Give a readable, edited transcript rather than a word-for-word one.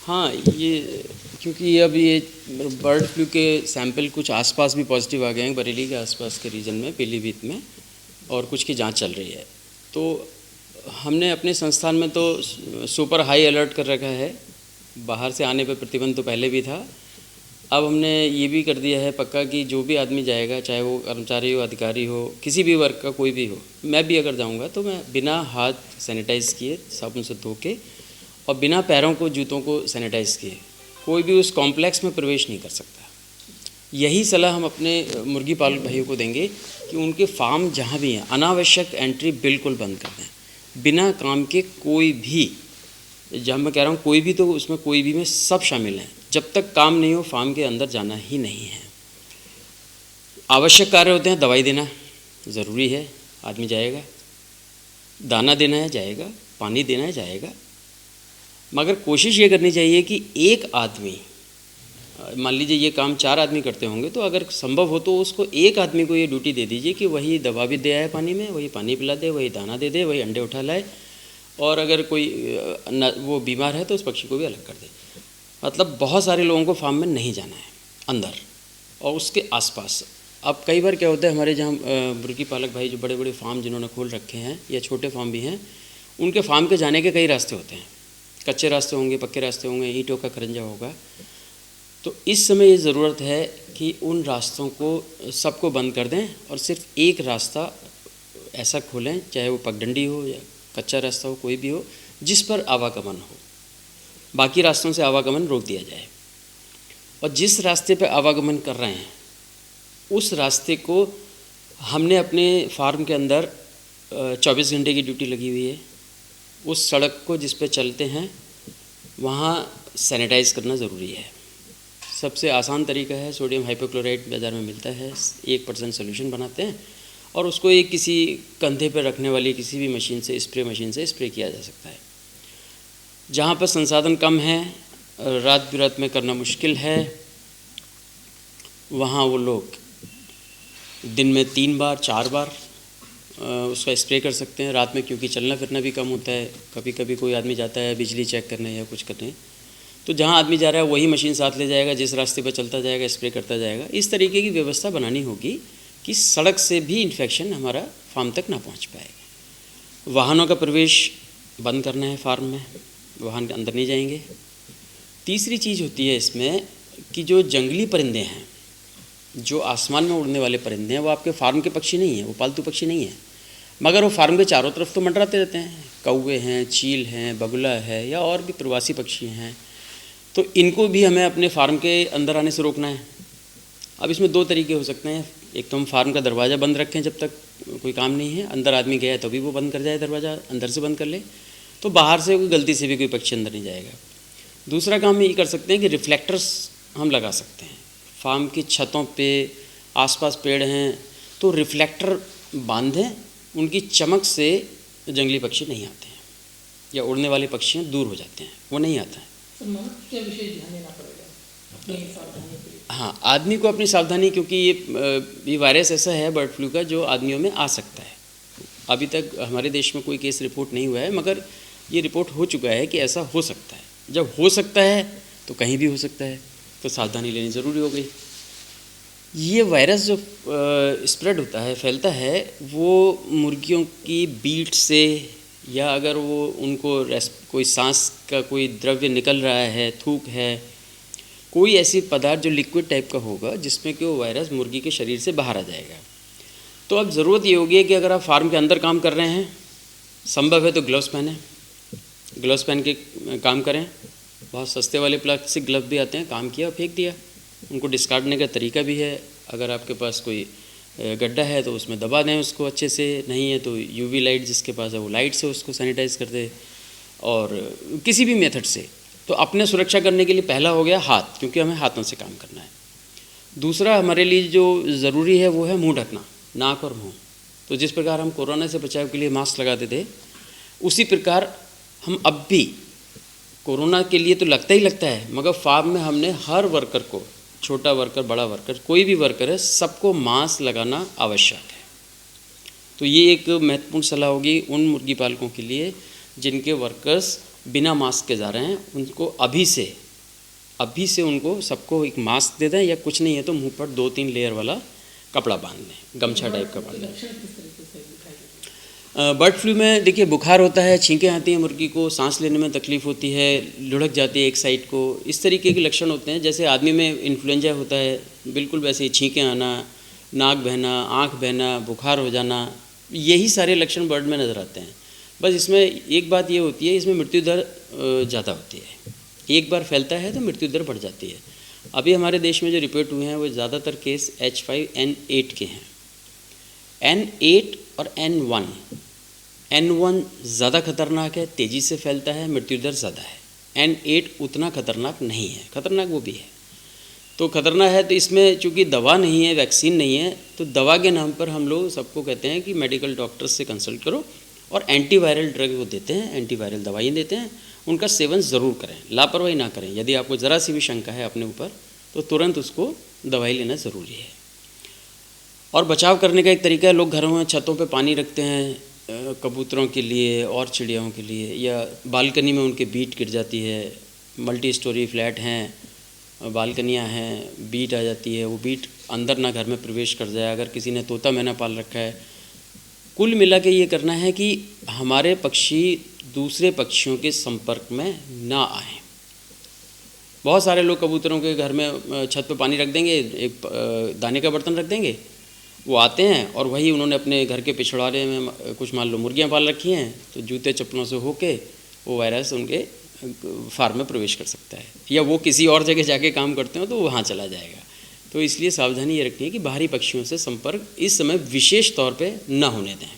हाँ, ये क्योंकि अब ये बर्ड फ्लू के सैंपल कुछ आसपास भी पॉजिटिव आ गए हैं, बरेली के आसपास के रीजन में, पीलीभीत में, और कुछ की जांच चल रही है। तो हमने अपने संस्थान में तो सुपर हाई अलर्ट कर रखा है। बाहर से आने पर प्रतिबंध तो पहले भी था। अब हमने ये भी कर दिया है पक्का कि जो भी आदमी जाएगा, चाहे वो कर्मचारी हो, अधिकारी हो, किसी भी वर्ग का कोई भी हो, मैं भी अगर जाऊंगा तो मैं बिना हाथ सैनिटाइज़ किए, साबुन से धो के, और बिना पैरों को, जूतों को सैनिटाइज़ किए कोई भी उस कॉम्प्लेक्स में प्रवेश नहीं कर सकता। यही सलाह हम अपने मुर्गी पालक भाइयों को देंगे कि उनके फार्म जहाँ भी हैं, अनावश्यक एंट्री बिल्कुल बंद कर दें। बिना काम के कोई भी, जहाँ मैं कह रहा हूँ कोई भी, तो उसमें कोई भी में सब शामिल हैं। जब तक काम नहीं हो फार्म के अंदर जाना ही नहीं है। आवश्यक कार्य होते हैं, दवाई देना ज़रूरी है, आदमी जाएगा, दाना देना है जाएगा, पानी देना है जाएगा, मगर कोशिश ये करनी चाहिए कि एक आदमी, मान लीजिए ये काम 4 आदमी करते होंगे, तो अगर संभव हो तो उसको एक आदमी को ये ड्यूटी दे दीजिए कि वही दवा भी दे आए पानी में, वही पानी पिला दे, वही दाना दे दे, वही अंडे उठा लाए, और अगर कोई वो बीमार है तो उस पक्षी को भी अलग कर दे। मतलब बहुत सारे लोगों को फार्म में नहीं जाना है अंदर और उसके आसपास। अब कई बार क्या होता है, हमारे जहाँ मुर्गी पालक भाई जो बड़े बड़े फार्म जिन्होंने खोल रखे हैं या छोटे फार्म भी हैं, उनके फार्म के जाने के कई रास्ते होते हैं। कच्चे रास्ते होंगे, पक्के रास्ते होंगे, ईंटों का खरंजा होगा। तो इस समय ये ज़रूरत है कि उन रास्तों को सबको बंद कर दें और सिर्फ एक रास्ता ऐसा खोलें, चाहे वो पगडंडी हो या कच्चा रास्ता हो, कोई भी हो, जिस पर आवागमन हो। बाकी रास्तों से आवागमन रोक दिया जाए, और जिस रास्ते पर आवागमन कर रहे हैं उस रास्ते को, हमने अपने फार्म के अंदर 24 घंटे की ड्यूटी लगी हुई है। उस सड़क को जिस पे चलते हैं वहाँ सैनिटाइज़ करना ज़रूरी है। सबसे आसान तरीका है, सोडियम हाइपोक्लोराइड बाज़ार में मिलता है, 1% सोल्यूशन बनाते हैं और उसको एक किसी कंधे पर रखने वाली किसी भी मशीन से, स्प्रे मशीन से स्प्रे किया जा सकता है। जहाँ पर संसाधन कम है, रात बिरात में करना मुश्किल है, वहाँ वो लोग दिन में 3 बार 4 बार उसका स्प्रे कर सकते हैं। रात में क्योंकि चलना फिरना भी कम होता है, कभी कभी कोई आदमी जाता है बिजली चेक करने या कुछ करने, तो जहाँ आदमी जा रहा है वही मशीन साथ ले जाएगा, जिस रास्ते पर चलता जाएगा स्प्रे करता जाएगा। इस तरीके की व्यवस्था बनानी होगी कि सड़क से भी इन्फेक्शन हमारा फार्म तक ना पहुँच पाए। वाहनों का प्रवेश बंद करना है फार्म में, वाहन के अंदर नहीं जाएंगे। तीसरी चीज़ होती है इसमें कि जो जंगली परिंदे हैं, जो आसमान में उड़ने वाले परिंदे हैं, वो आपके फार्म के पक्षी नहीं हैं, वो पालतू पक्षी नहीं हैं, मगर वो फार्म के चारों तरफ तो मंडराते रहते हैं। कौवे हैं, चील हैं, बगुला है, या और भी प्रवासी पक्षी हैं। तो इनको भी हमें अपने फार्म के अंदर आने से रोकना है। अब इसमें 2 तरीके हो सकते हैं। एक तो हम फार्म का दरवाज़ा बंद रखें जब तक कोई काम नहीं है, अंदर आदमी गया है तभी वो बंद कर जाए, दरवाज़ा अंदर से बंद कर ले, तो बाहर से कोई गलती से भी कोई पक्षी अंदर नहीं जाएगा। दूसरा काम ये कर सकते हैं कि रिफ्लेक्टर्स हम लगा सकते हैं फार्म की छतों पे। आसपास पेड़ हैं तो रिफ्लेक्टर बांधें, उनकी चमक से जंगली पक्षी नहीं आते हैं, या उड़ने वाले पक्षी दूर हो जाते हैं, वो नहीं आता है। क्या विशेष ध्यान देना पड़ेगा अपनी सावधानी के लिए? हाँ, आदमी को अपनी सावधानी, क्योंकि ये वायरस ऐसा है बर्ड फ्लू का जो आदमियों में आ सकता है। अभी तक हमारे देश में कोई केस रिपोर्ट नहीं हुआ है, मगर ये रिपोर्ट हो चुका है कि ऐसा हो सकता है। जब हो सकता है तो कहीं भी हो सकता है, तो सावधानी लेनी ज़रूरी हो गई। ये वायरस जो स्प्रेड होता है, फैलता है, वो मुर्गियों की बीट से, या अगर वो उनको कोई सांस का कोई द्रव्य निकल रहा है, थूक है, कोई ऐसी पदार्थ जो लिक्विड टाइप का होगा जिसमें कि वो वायरस मुर्गी के शरीर से बाहर आ जाएगा। तो अब ज़रूरत ये होगी कि अगर आप फार्म के अंदर काम कर रहे हैं, संभव है तो ग्लव्स पहनें, ग्लव्स पहन के काम करें। बहुत सस्ते वाले प्लास्टिक ग्लव भी आते हैं, काम किया और फेंक दिया। उनको डिस्कार्डने का तरीका भी है। अगर आपके पास कोई गड्ढा है तो उसमें दबा दें उसको अच्छे से, नहीं है तो यूवी लाइट जिसके पास है वो लाइट से उसको सैनिटाइज़ कर दे, और किसी भी मेथड से। तो अपने सुरक्षा करने के लिए पहला हो गया हाथ, क्योंकि हमें हाथों से काम करना है। दूसरा हमारे लिए जो ज़रूरी है वो है मुंह ढकना, नाक और मुंह। तो जिस प्रकार हम कोरोना से बचाव के लिए मास्क लगाते थे, उसी प्रकार हम अब भी कोरोना के लिए तो लगता ही लगता है, मगर फार्म में हमने हर वर्कर को, छोटा वर्कर बड़ा वर्कर, कोई भी वर्कर है, सबको मास्क लगाना आवश्यक है। तो ये एक महत्वपूर्ण सलाह होगी उन मुर्गी पालकों के लिए जिनके वर्कर्स बिना मास्क के जा रहे हैं उनको अभी से उनको सबको एक मास्क दे दें, या कुछ नहीं है तो मुंह पर 2-3 लेयर वाला कपड़ा बांध दें, गमछा टाइप का बांध दें। लक्षण किस तरीके से दिखाई देते हैं? बर्ड फ्लू में देखिए बुखार होता है, छींकें आती हैं, मुर्गी को सांस लेने में तकलीफ़ होती है, लुढ़क जाती है एक साइड को, इस तरीके के लक्षण होते हैं। जैसे आदमी में इन्फ्लुएंजा होता है, बिल्कुल वैसे ही छींकें आना, नाक बहना, आँख बहना, बुखार हो जाना, यही सारे लक्षण बर्ड में नज़र आते हैं। बस इसमें एक बात ये होती है, इसमें मृत्यु दर ज़्यादा होती है। एक बार फैलता है तो मृत्यु दर बढ़ जाती है। अभी हमारे देश में जो रिपोर्ट हुए हैं वो ज़्यादातर केस H5N8 के हैं। N8 और N1 ज़्यादा खतरनाक है, तेज़ी से फैलता है, मृत्यु दर ज़्यादा है। N8 उतना खतरनाक नहीं है, खतरनाक वो भी है। तो खतरनाक है तो इसमें चूँकि दवा नहीं है, वैक्सीन नहीं है, तो दवा के नाम पर हम लोग सबको कहते हैं कि मेडिकल डॉक्टर्स से कंसल्ट करो, और एंटीवायरल ड्रग वो देते हैं, एंटीवायरल दवाई देते हैं, उनका सेवन ज़रूर करें, लापरवाही ना करें। यदि आपको ज़रा सी भी शंका है अपने ऊपर तो तुरंत उसको दवाई लेना ज़रूरी है। और बचाव करने का एक तरीका है, लोग घरों में छतों पे पानी रखते हैं कबूतरों के लिए और चिड़ियाओं के लिए, या बालकनी में उनके बीट गिर जाती है। मल्टी स्टोरी फ्लैट हैं, बालकनियाँ हैं, बीट आ जाती है, वो बीट अंदर ना घर में प्रवेश कर जाए। अगर किसी ने तोता मैना पाल रखा है, कुल मिला के ये करना है कि हमारे पक्षी दूसरे पक्षियों के संपर्क में ना आए। बहुत सारे लोग कबूतरों के घर में छत पे पानी रख देंगे, एक दाने का बर्तन रख देंगे, वो आते हैं और वही उन्होंने अपने घर के पिछवाड़े में कुछ मान लो मुर्गियाँ पाल रखी हैं, तो जूते चप्पलों से होके वो वायरस उनके फार्म में प्रवेश कर सकता है, या वो किसी और जगह जाके काम करते हो तो वहाँ चला जाएगा। तो इसलिए सावधानी ये रखनी है कि बाहरी पक्षियों से संपर्क इस समय विशेष तौर पे न होने दें।